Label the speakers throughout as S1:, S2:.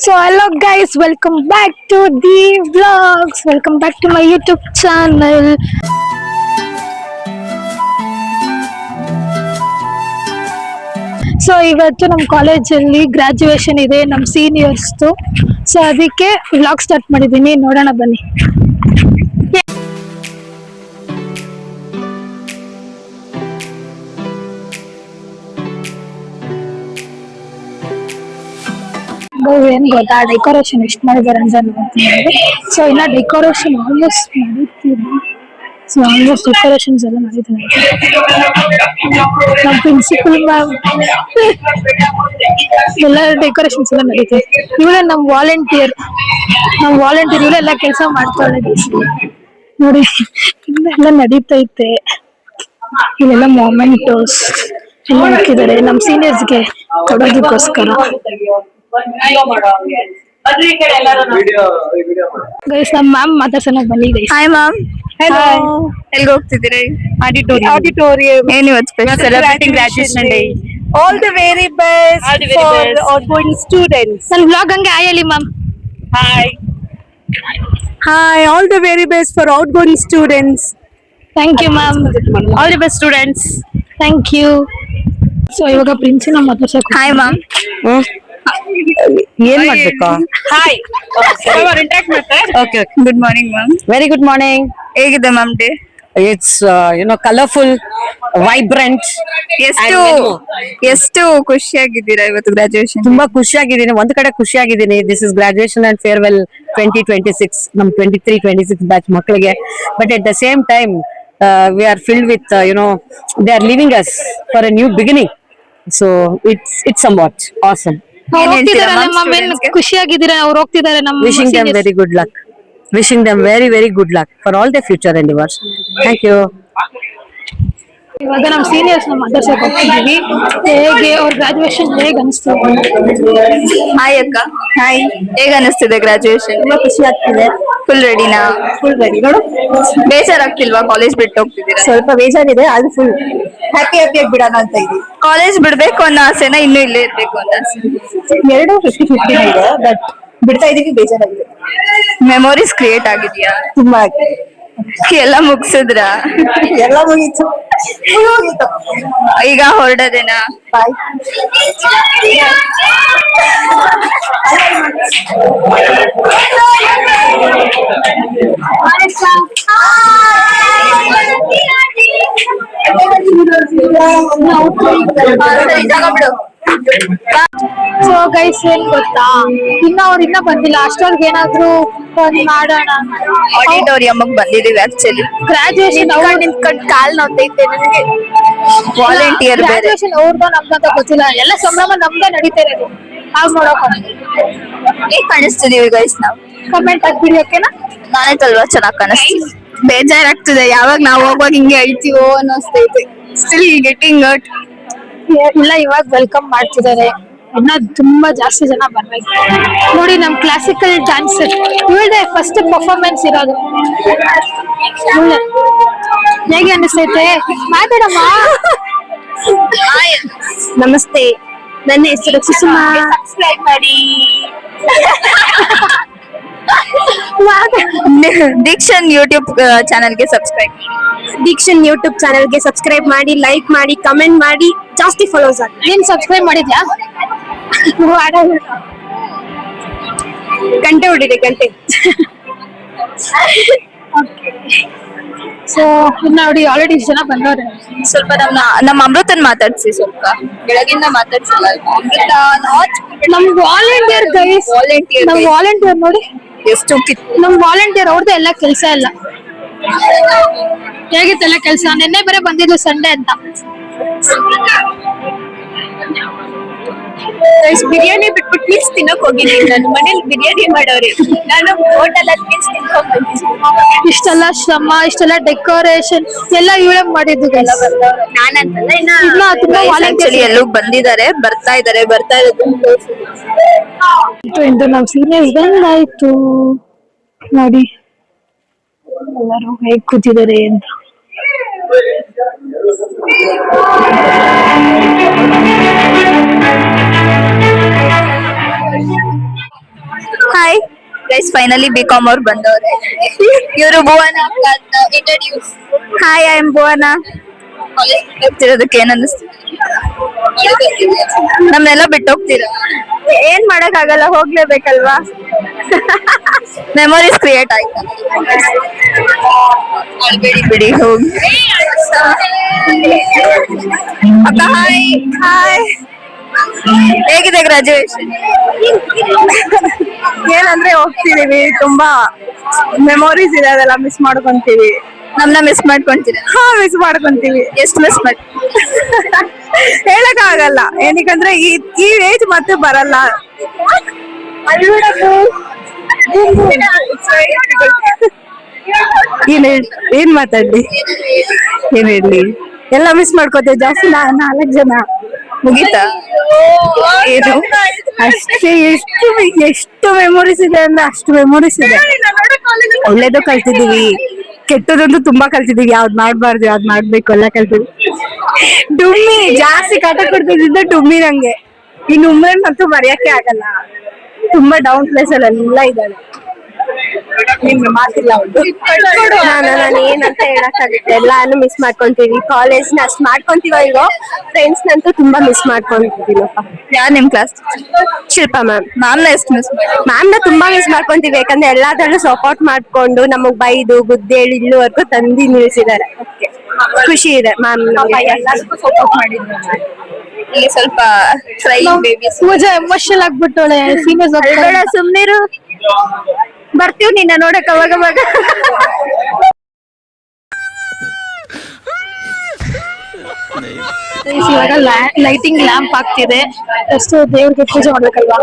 S1: So hello guys, welcome back to the vlogs. Welcome back to my YouTube channel. So ಇವತ್ತು ನಮ್ಮ ಕಾಲೇಜಲ್ಲಿ graduation ಇದೆ ನಮ್ಮ ಸೀನಿಯರ್ಸ್ದು. So ಅದಕ್ಕೆ ವ್ಲಾಗ್ ಸ್ಟಾರ್ಟ್ ಮಾಡಿದ್ದೀನಿ, ನೋಡೋಣ ಬನ್ನಿ. ಏನ್ ಗೊತ್ತಾ, ಡೆಕೋರೇಷನ್ ಎಷ್ಟು ಮಾಡಿದ್ದಾರೆ ಅಂತ ನೋಡ್ತೀನಿ. ಸೊ ಇನ್ನ ಡೆಕೋರೇಷನ್ ಆಲ್ಮೋಸ್ಟ್ ನಡೀತಿದೆ. ಸೊ ಆಲ್ಮೋಸ್ಟ್ ಡೆಕೋರೇಷನ್ಸ್ ಎಲ್ಲ ನಡೀತಿದೆ. ನಮ್ಮ ಪ್ರಿನ್ಸಿಪಲ್ ಮ್ಯಾಮ್ ಎಲ್ಲ ಡೆಕೋರೇಷನ್ಸ್ ಎಲ್ಲ ನಡೀತಿದೆ. ಇವಳೇ ನಮ್ಮ ವಾಲಂಟಿಯರ್ ಇವಳೆಲ್ಲ ಕೆಲಸ ಮಾಡ್ತಾಳೆ ನೋಡಿ. ಎಲ್ಲ ನಡೀತೈತೆ. ಇಲ್ಲೆಲ್ಲ ಮೊಮೆಂಟೋಸ್ ಎಲ್ಲ ಹಾಕಿದ್ದಾರೆ ನಮ್ಮ ಸೀನಿಯರ್ಸ್ಗೆ ಕೊಡೋದಕ್ಕೋಸ್ಕರ. ಗೈಸ್ ನಮ್ಮ ಮ್ಯಾಮ್ ಮಾತಾಡ್ಸೋಣ ಬನ್ನಿ ಗೈಸ್.
S2: Hi ma'am.
S1: ಹೆಲೋ.
S2: ಎಲ್ಲಿಗೆ ಹೋಗ್ತಿದ್ದೀರಿ?
S1: ಆಡಿಟೋರಿಯಂ.
S2: ಏನು ಇವತ್ತು special? Celebrating graduation day.
S3: All the very best for the outgoing students.
S1: ನನ್ನ ವ್ಲಾಗ್ ಹಂಗೆ ಆಯಲಿ ma'am.
S3: Hi, all the very best for outgoing students.
S1: Thank you ma'am.
S2: All the best students.
S1: Thank you. So ಇವಾಗ ಪ್ರಿನ್ಸಿನ ಮಾತಾಡ್ಸೋಕೆ.
S2: Hi ma'am.
S3: ಏನ್ ಮಾಡ್ಬೇಕಾ?
S2: Hi. Okay. Good morning ma'am.
S3: Very good morning.
S2: ಹೇಗಿದೆ ma'am day?
S3: It's colorful, vibrant.
S2: ಎಷ್ಟು ಖುಷಿಯಾಗಿದ್ದೀರಾ ಇವತ್ತು graduation?
S3: ತುಂಬಾ ಖುಷಿಯಾಗಿದ್ದೀನಿ. ಒಂದ್ ಕಡೆ ಖುಷಿಯಾಗಿದ್ದೀನಿ. This is graduation and farewell 2026 ನಮ್ 23-26 ಬ್ಯಾಚ್ ಮಕ್ಕಳಿಗೆ. But at the same time we are filled with they are leaving us for a new beginning. So it's somewhat awesome.
S1: ಖುಷಿಯಾಗಿದ್ದೀರಾ? ಅವ್ರು ಹೋಗ್ತಿದ್ದಾರೆ. ನಮ್ಮ
S3: Wishing them very good luck. Wishing them very, very good luck for all their future endeavors. Thank you.
S1: ಇವಾಗ ನಮ್ಮ seniors ಮಾತಾಡ್ಸಕ್ ಹೋಗ್ತಿದೀವಿ. ಹೇಗೆ ಅವ್ರ graduation ಹೇಗೆ ಅನಿಸ್ತು?
S2: Hi ಅಕ್ಕ. ಹಾಯ್. ಹೇಗೆ ಅನಿಸ್ತಿದೆ ಗ್ರಾಜುಯೇಷನ್?
S3: ತುಂಬಾ ಖುಷಿ ಆಗ್ತಿದೆ.
S2: ಫುಲ್ ರೆಡಿನಾ?
S3: Full ready. ನೋಡು,
S2: ಬೇಜಾರಾಗ್ತಿಲ್ವಾ ಕಾಲೇಜ್ ಬಿಟ್ಟು ಹೋಗ್ತಿದ್ದೀರಾ?
S3: ಸ್ವಲ್ಪ ಬೇಜಾರಿದೆ, ಅದು ಫುಲ್ ಹ್ಯಾಪಿಯಾಗಿ ಬಿಡೋಣ ಅಂತ ಇದ್ದೀವಿ.
S2: ಕಾಲೇಜ್ ಬಿಡ್ಬೇಕು ಅನ್ನೋ ಆಸೆನ ಇನ್ನೂ ಇಲ್ಲೇ ಇರ್ಬೇಕು ಅನ್ನೋ ಆಸೆ?
S3: ಎರಡು 50-50 ಇದೆ. ಬಟ್ ಬಿಡ್ತಾ ಇದೀವಿ, ಬೇಜಾರಾಗಿದೆ.
S2: ಮೆಮೊರೀಸ್ ಕ್ರಿಯೇಟ್ ಆಗಿದ್ಯಾ?
S3: ತುಂಬಾ ಆಗಿದೆ.
S2: ಎಲ್ಲ ಮುಗಿಸಿದ್ರ?
S3: ಎಲ್ಲ ಮುಗೀತು.
S2: ಈಗ ಹೊರಡೋದೇನಾ?
S3: ಬಾಯ್.
S2: ಸರಿ, ತಗೊಂಡ್ಬಿಡು.
S1: ಸೊ ಗೈಸ್ ಏನ್ ಗೊತ್ತಾ, ಇನ್ನ ಬಂದಿಲ್ಲ. ಅಷ್ಟೊರ್ಗೆ ಏನಾದ್ರು ಮಾಡೋಣ.
S2: ಆಡಿಟೋರಿಯಂ ಬಂದಿದೀವಿ ಆಕ್ಚುಲಿ.
S1: ಗ್ರಾಜುಯೇಷನ್
S2: ನಿಂತ್ಕೊಂಡ್ ಕಾಲ್ ನೋತೈತೆ ನನಗೆ. ವಾಲಂಟಿಯರ್ ಬೇರೆ.
S1: ಗ್ರಾಜುಯೇಷನ್ ಅವ್ರದ್ದು ನಮ್ದಂತ ಗೊತ್ತಿಲ್ಲ. ಎಲ್ಲ ಸಂಭ್ರಮ ನಮ್ದೇ ನಡೀತಾ ಇರೋದು. ಹಾಗೆ ನೋಡೋಕೆ
S2: ಹೇಗ್ ಕಾಣಿಸ್ತಿದೀವಿ ಗೈಸ್ ನಾವು?
S1: ಕಮೆಂಟ್ ಹಾಕ್ಬಿಡಿ, ಓಕೆನಾ?
S2: ನಾನೇ ತಲ್ವಾ ಚೆನ್ನಾಗ್ ಕಾಣಿಸ್ತೀವಿ. ಬೇಜಾರಾಗ್ತದೆ, ಯಾವಾಗ ನಾವು ಹೋಗುವಾಗ ಹಿಂಗೆ ಅಳ್ತೀವೋ ಅನ್ನಿಸ್ತೈತೆ. Still getting hurt.
S1: ಇಲ್ಲ, ಇವಾಗ ವೆಲ್ಕಮ್ ಮಾಡ್ತಿದ್ದಾರೆ. ಇನ್ನ ತುಂಬಾ ಜಾಸ್ತಿ ಜನ ಬರ್ಬೇಕು. ನೋಡಿ, ನಮ್ ಕ್ಲಾಸಿಕಲ್ ಡ್ಯಾನ್ಸರ್ ಇವಳೇ ಫಸ್ಟ್ ಪರ್ಫಾರ್ಮೆನ್ಸ್ ಇರೋದು. ಹೇಗೆ ಅನಿಸ್ತೈತೆ? ಮಾತಾಡಮ್ಮ.
S3: ನಮಸ್ತೆ, ನನ್ನ ಹೆಸರು ಕುಸುಮಾ.
S2: ಸಬ್ಸ್ಕ್ರೈಬ್ ಮಾಡಿ. ದೀಕ್ಷನ್ ಯೂಟ್ಯೂಬ್ ಚಾನಲ್ಗೆ ಸಬ್ಸ್ಕ್ರೈಬ್ ಮಾಡಿ.
S3: ದೀಕ್ಷನ್ ಯೂಟ್ಯೂಬ್ ಚಾನೆಲ್ಗೆ ಸಬ್ಸ್ಕ್ರೈಬ್ ಮಾಡಿ, ಲೈಕ್ ಮಾಡಿ, ಕಮೆಂಟ್ ಮಾಡಿ, ಜಾಸ್ತಿ ಫಾಲೋಸ್ ಆಗಿ.
S1: ನೀನ್ ಸಬ್ಸ್ಕ್ರೈಬ್ ಮಾಡಿದ್ಯಾ?
S3: ಗಂಟೆ ಹೊಡಿದೆ, ಗಂಟೆ.
S1: ಸೊ ನೋಡಿ, ಆಲ್ರೆಡಿ ಇಷ್ಟು ಜನ ಬಂದವ್ರೆ.
S2: ಸ್ವಲ್ಪ ನಮ್ಮ ಅಮೃತನ್ ಮಾತಾಡ್ಸಿ. ಸ್ವಲ್ಪ ಬೆಳಗಿಂದ ಮಾತಾಡ್ಸಿಲ್ಲ ಅಮೃತ.
S1: ನಮ್ ವಾಲಂಟಿಯರ್ ಗೈಸ್, ನಮ್ ವಾಲಂಟಿಯರ್ ನೋಡಿ
S2: ಎಷ್ಟು
S1: ನಮ್ ವಾಲಂಟಿಯರ್ ಅವ್ರದ್ದು ಎಲ್ಲ ಕೆಲಸ ಎಲ್ಲ ಹೇಗಿತ್ತೆಲ್ಲ ಕೆಲಸ. ನಿನ್ನೆ ಬೇರೆ ಬಂದಿದ್ದು ಸಂಡೇ ಅಂತ.
S2: ಬಿರಿಯಾನಿ ಬಿಟ್ಬಿಟ್ಟು ಮೀನ್ಸ್ ತಿನ್ನಕ್ ಹೋಗಿದ್ದೀನಿ. ನನ್ನ ಮನೇಲಿ ಬಿರಿಯಾನಿ ಮಾಡೋರಿ, ನಾನು ಹೋಟೆಲ್ ಅಲ್ಲಿ ಮೀನ್ಸ್ ತಿನ್ಕೊಂಡ್ ಬಂದಿದ್ದೀನಿ.
S1: ಇಷ್ಟೆಲ್ಲ ಶ್ರಮ, ಇಷ್ಟೆಲ್ಲ ಡೆಕೋರೇಷನ್ ಎಲ್ಲ ಇವಳೇ ಮಾಡಿದ್ದು.
S2: ನಾನಂತಲ್ಲ,
S1: ಇನ್ನ ತುಂಬಾ ವಾಲಂಟಿಯರ್
S2: ಎಲ್ಲೂ ಬಂದಿದ್ದಾರೆ, ಬರ್ತಾ ಇರೋದು.
S1: ಇಂದು ನಮ್ ಸೀನಿಯರ್ಸ್ ಬಂದಾಯ್ತು ನೋಡಿ. ಎಲ್ಲರೂ ಹೇಗ್ ಕೂತಿದ್ದಾರೆ ಅಂತ.
S2: ಹಾಯ್ ಗೈಸ್, ಫೈನಲಿ ಬಿಕಾಮ್ ಅವ್ರು ಬಂದವ್ರೆ. ಇವರು ಭುವನ ಅಂತ introduce. Hi, I am Bhuvana. College ಬಿಟ್ಟು ಹೋಗ್ತಿರೋದಕ್ಕೆ ಏನ್ ಅನ್ನಿಸ್ತಿದೆ? ನಮ್ನೆಲ್ಲ ಬಿಟ್ಟು ಹೋಗ್ತೀರಾ? ಏನ್ ಮಾಡಕ್ ಆಗಲ್ಲ, ಹೋಗ್ಲೇಬೇಕಲ್ವಾ. ಮೆಮೊರೀಸ್ ಕ್ರಿಯೇಟ್ ಆಯ್ತಾ? ಬಿಡಿ ಬಿಡಿ, ಹೋಗಿ. ಅಕ್ಕ ಹಾಯ್. ಹಾಯ್, ಹೇಗಿದೆ ಗ್ರಾಜುಯೇಷನ್?
S4: ಏನಂದ್ರೆ ಹೋಗ್ತಿದೀವಿ, ತುಂಬಾ ಮೆಮೊರೀಸ್ ಇದೆ, ಅದೆಲ್ಲ ಮಿಸ್ ಮಾಡ್ಕೊಂತೀವಿ.
S2: ನಮ್ನ ಮಿಸ್ ಮಾಡ್ಕೊಂತೀರಾ?
S4: ಮಿಸ್ ಮಾಡ್ಕೊಂತೀವಿ.
S2: ಎಷ್ಟು ಮಿಸ್ ಮಾಡಿ?
S4: ಹೇಳಕ್ ಆಗಲ್ಲ, ಏನಕ್ಕಂದ್ರೆ ಈ ಏಜ್ ಮತ್ತೆ ಬರಲ್ಲ. ಏನ್ ಮಾತಾಡ್ಲಿ, ಏನ್ ಹೇಳಿ, ಎಲ್ಲ ಮಿಸ್ ಮಾಡ್ಕೋತೇವೆ ಜಾಸ್ತಿ. 4 ಜನ
S2: ಮುಗೀತಾ?
S4: ಏನು ಅಷ್ಟೇ, ಎಷ್ಟು ಮೆಮೊರೀಸ್ ಇದೆ ಅಂದ್ರೆ ಅಷ್ಟು ಮೆಮೊರೀಸ್ ಇದೆ. ಒಳ್ಳೇದು ಕಲ್ತಿದೀವಿ, ಕೆಟ್ಟದಂತೂ ತುಂಬಾ ಕಲ್ತಿದೀವಿ. ಯಾವ್ದ್ ಮಾಡ್ಬಾರ್ದು, ಯಾವ್ದ್ ಮಾಡ್ಬೇಕು ಎಲ್ಲ ಕಲ್ತಿದ್ವಿ. ಡುಮ್ಮಿ ಜಾಸ್ತಿ ಕಾಟ ಕೊಡ್ತಿದ್ದ ಡುಮ್ಮಿ ನಂಗೆ. ಈ ನುಮ್ಮನ್ ಅಂತೂ ಮರೆಯಕ್ಕೆ ಆಗಲ್ಲ. ತುಂಬಾ ಡೌನ್ ಪ್ಲೇಸ್ ಎಲ್ಲ ಇದ್ದಾಳೆ. ನಿಮ್ಗೆ ಮಾತಿಲ್ಲ ಅವ್ಳು.
S2: ನಾನು ಏನಂತ ಹೇಳಕ್ಕಾಗುತ್ತೆ, ಎಲ್ಲಾನು ಮಿಸ್ ಮಾಡ್ಕೊಂತೀವಿ. ಕಾಲೇಜ್ ನ ಅಷ್ಟ್ ಮಾಡ್ಕೊಂತೀವ ಇಲ್ವೋ, ಫ್ರೆಂಡ್ಸ್ ನಂತೂ ತುಂಬಾ ಮಿಸ್ ಮಾಡ್ಕೊಂತೀನಪ್ಪ. ಯಾರ್ ನಿಮ್ ಕ್ಲಾಸ್? ಶಿಲ್ಪಾ ಮ್ಯಾಮ್. ಮ್ಯಾಮ್ ನ ಎಷ್ಟು ಮಿಸ್? ಮ್ಯಾಮ್ ನ ತುಂಬಾ ಮಿಸ್ ಮಾಡ್ಕೊಂತೀವಿ, ಯಾಕಂದ್ರೆ ಎಲ್ಲಾದ್ರಲ್ಲೂ ಸಪೋರ್ಟ್ ಮಾಡ್ಕೊಂಡು ನಮಗ್ ಬೈದು ಬುದ್ಧಿ ಹೇಳಿ ಇಲ್ಲಿವರೆಗೂ ತಂದಿ ನಿಲ್ಸಿದ್ದಾರೆ. ಖುಷಿ ಇದೆ ಮ್ಯಾಮ್.
S4: ಎಲ್ಲರಿಗೂ ಸಪೋರ್ಟ್ ಮಾಡಿದ್ರು.
S2: ಇಲ್ಲಿ ಸ್ವಲ್ಪ ಬೇಬೀಸ್
S1: ಪೂಜಾ ಎಮೋಷನಲ್ ಆಗ್ಬಿಟ್ಟೋಳೆ. ಸೀನಿಯರ್ಸ್
S2: ಬೇಡ, ಸುಮ್ನಿರು. ಬರ್ತೀವಿ ನಿನ್ನ ನೋಡಕ್ ಅವಾಗ ಅವಾಗ.
S1: ಇವಾಗ ಲೈಟಿಂಗ್ ಲ್ಯಾಂಪ್ ಆಗ್ತಿದೆ. ಎಷ್ಟು ದೇವ್ರಿಗೆ ಪೂಜೆ ಮಾಡ್ಬೇಕಲ್ವಾ.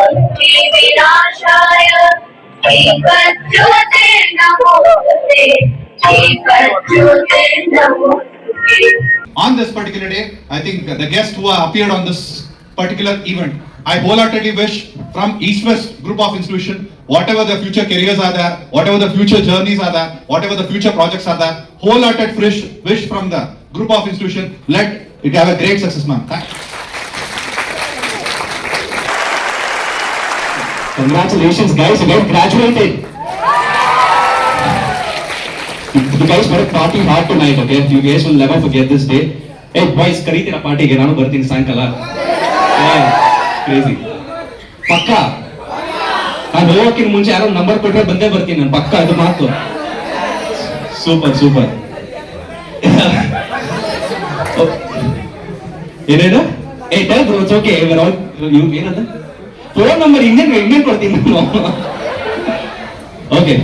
S5: On this particular day, I think the guests who have appeared on this particular event, I wholeheartedly wish from East West Group of Institution, whatever the future careers are there, whatever the future journeys are there, whatever the future projects are there, wholehearted wish from the Group of Institution, let it have a great success, ma'am. Thank you.
S6: Congratulations guys, you guys graduated. You guys were partying hard tonight, okay? You guys will never forget this day. Hey boys, ಕರೀತೀರಾ ಪಾರ್ಟಿಗೆ? ನಾನು ಬರ್ತೀನಿ ಸಾಯಂಕಾಲ. Crazy ಪಕ್ಕ. ನಾನು ಹೋಗೋಕ್ಕಿಂತ ಮುಂಚೆ ಯಾರೋ number ಕೊಟ್ಟರೆ ಬಂದೇ ಬರ್ತೀನಿ ನಾನು, ಪಕ್ಕ, ಅದು ಮಾತು. Super super. ಏನೇನು? ಏ tell bro, it's okay, we are all you. ಏನಂತ ಫೋನ್ ನಂಬರ್ ಇನ್ನೇನು ಕೊಡ್ತೀನಿ ನಾನು. Okay,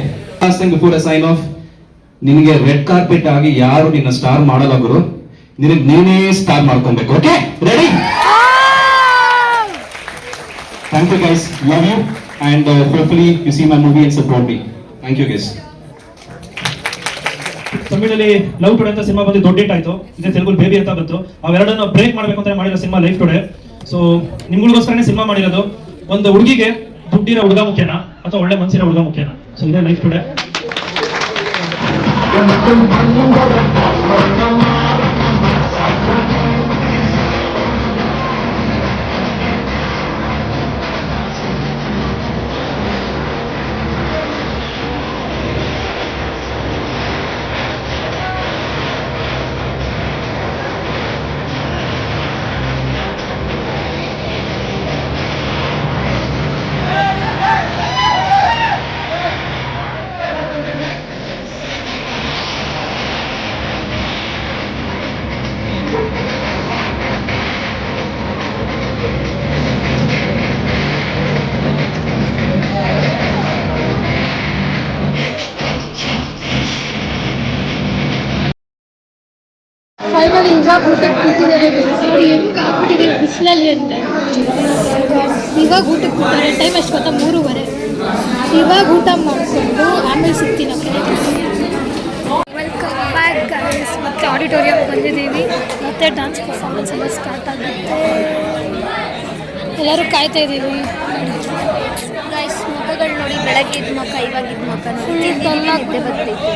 S6: last thing before I sign off, ನಿನಗೆ ರೆಡ್ ಕಾರ್ಪೆಟ್ ಆಗಿ ಯಾರು ನಿನ್ನ ಸ್ಟಾರ್ ಮಾಡಲ್ಲ ಗುರು, ನಿನಗೆ ನೀನೇ ಸ್ಟಾರ್ ಮಾಡ್ಕೊಬೇಕು. Okay, ready? Thank you guys, love you, and hopefully you see my movie and support me. Thank you guys.
S7: ತಮಿಳಲ್ಲಿ ಲವ್ ಟುಡೇ ಅಂತ ಸಿನಿಮಾ ಬಂದು ದೊಡ್ಡ ಹಿಟ್ ಆಯ್ತು. ಇದೇ ತೆಲುಗು ಬೇಬಿ ಅಂತ ಬಂತು. ಅವೆರಡನ್ನು ಬ್ರೇಕ್ ಮಾಡಬೇಕು ಅಂತ ಮಾಡಿರೋ ಸಿನಿಮಾ ಲೈಫ್ ಟುಡೇ. ಸೊ ನಿಮ್ಗಳಿಗೋಸ್ಕರನೇ ಸಿನಿಮಾ ಮಾಡಿರೋದು. ಒಂದು ಹುಡುಗಿಗೆ ದುಡ್ಡಿರೋ ಹುಡುಗ ಮುಖ್ಯನಾ ಅಥವಾ ಒಳ್ಳೆ ಮನಸ್ಸಿರೋ ಹುಡುಗ ಮುಖ್ಯನಾ? ಸೊ ಇದೇ ಲೈಫ್ ಟುಡೇ.
S1: ಫೈನಲಿ ಇವಾಗ ಊಟಕ್ಕೆ ಕೂತಿದ್ದಾರೆ. ನೋಡಿ ಹೆಂಗೆ ಆಗ್ಬಿಟ್ಟಿದೆ ಬಿಸಿಲಲ್ಲಿ ಅಂತ. ಇವಾಗ ಊಟಕ್ಕೆ ಕೂತಾರೆ. ಟೈಮ್ ಎಷ್ಟು ಗೊತ್ತಾ? 3:30. ಇವಾಗ ಊಟ ಮಾಡಿಕೊಂಡು ಆಮೇಲೆ ಸಿಗ್ತೀನಿ. Welcome back guys. ಮತ್ತೆ ಆಡಿಟೋರಿಯಂ ಬಂದಿದ್ದೀವಿ. ಮತ್ತೆ ಡ್ಯಾನ್ಸ್ ಪರ್ಫಾರ್ಮೆನ್ಸ್ ಎಲ್ಲ ಸ್ಟಾರ್ಟ್ ಆಗುತ್ತೆ. ಎಲ್ಲರೂ ಕಾಯ್ತಾ ಇದ್ದೀವಿ.
S2: ಗೈಸ್, ಮುಖಗಳು ನೋಡಿ, ಬೆಳಗ್ಗೆ ಮುಖ, ಇವಾಗಿದ್ದ ಮುಖ ನೋಡಿ ನಿದ್ದೆ ಬರ್ತಿತ್ತು.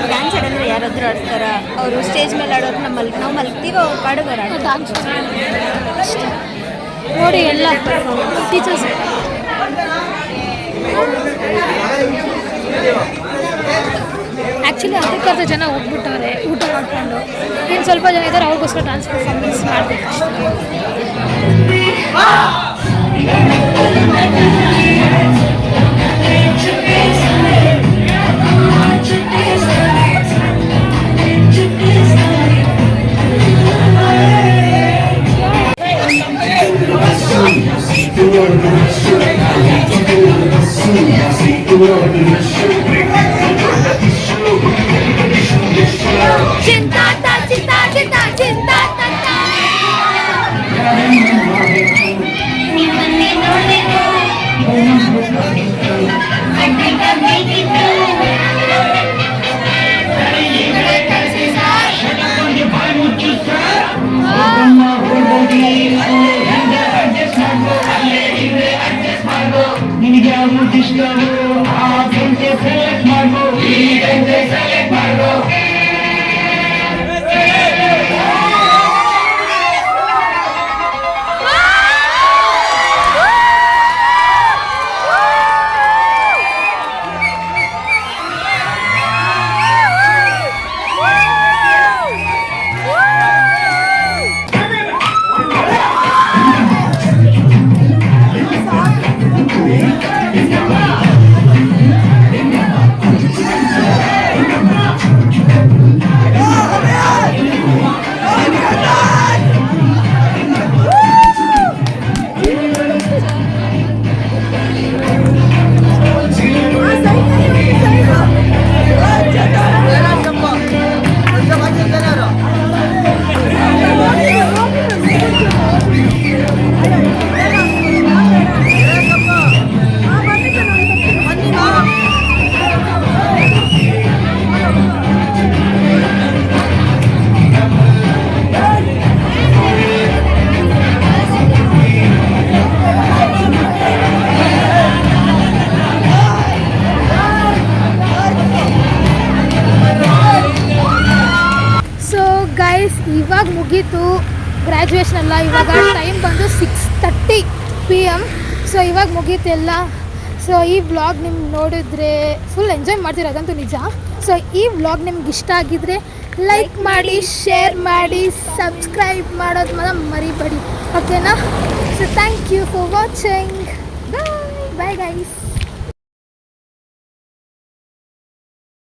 S2: ಡ್ಯಾನ್ಸ್ ಆಡಿದ್ರೆ ಯಾರಾದ್ರೂ ಆಡ್ತಾರ? ಅವರು ಸ್ಟೇಜ್ ಮೇಲೆ ಆಡೋರು ನಾವು ಮಲ್ತೀವಿ, ಅವ್ರು ಪಾಡುಗಾರ
S1: ಡ್ಯಾನ್ಸ್ ನೋಡಿ ಎಲ್ಲ ಟೀಚರ್ಸ್ ಜನ ಹೋಗ್ಬಿಟ್ಟವ್ರೆ ಊಟ ಮಾಡಿಕೊಂಡು. ಇನ್ನು ಸ್ವಲ್ಪ ಜನ ಇದ್ದಾರೆ, ಅವ್ರಿಗೋಸ್ಕರ ಡ್ಯಾನ್ಸ್ ಪರ್ಫಾರ್ಮೆನ್ಸ್ ಮಾಡಬೇಕು. ಇವಾಗ ಮುಗೀತು ಗ್ರ್ಯಾಜುಯೇಷನ್ ಎಲ್ಲ. ಇವಾಗ ಟೈಮ್ ಬಂದು 6:30 PM. ಸೊ ಇವಾಗ ಮುಗೀತು ಎಲ್ಲ. ಸೊ ಈ ವ್ಲಾಗ್ ನಿಮ್ಗೆ ನೋಡಿದ್ರೆ ಫುಲ್ ಎಂಜಾಯ್ ಮಾಡ್ತಿರೋದಂತೂ ನಿಜ. ಸೊ ಈ ವ್ಲಾಗ್ ನಿಮ್ಗೆ ಇಷ್ಟ ಆಗಿದ್ರೆ ಲೈಕ್ ಮಾಡಿ, ಶೇರ್ ಮಾಡಿ, ಸಬ್ಸ್ಕ್ರೈಬ್ ಮಾಡೋದು ಮಾತ್ರ ಮರಿಬೇಡಿ, ಓಕೆನಾ? So thank you for watching. Bye guys.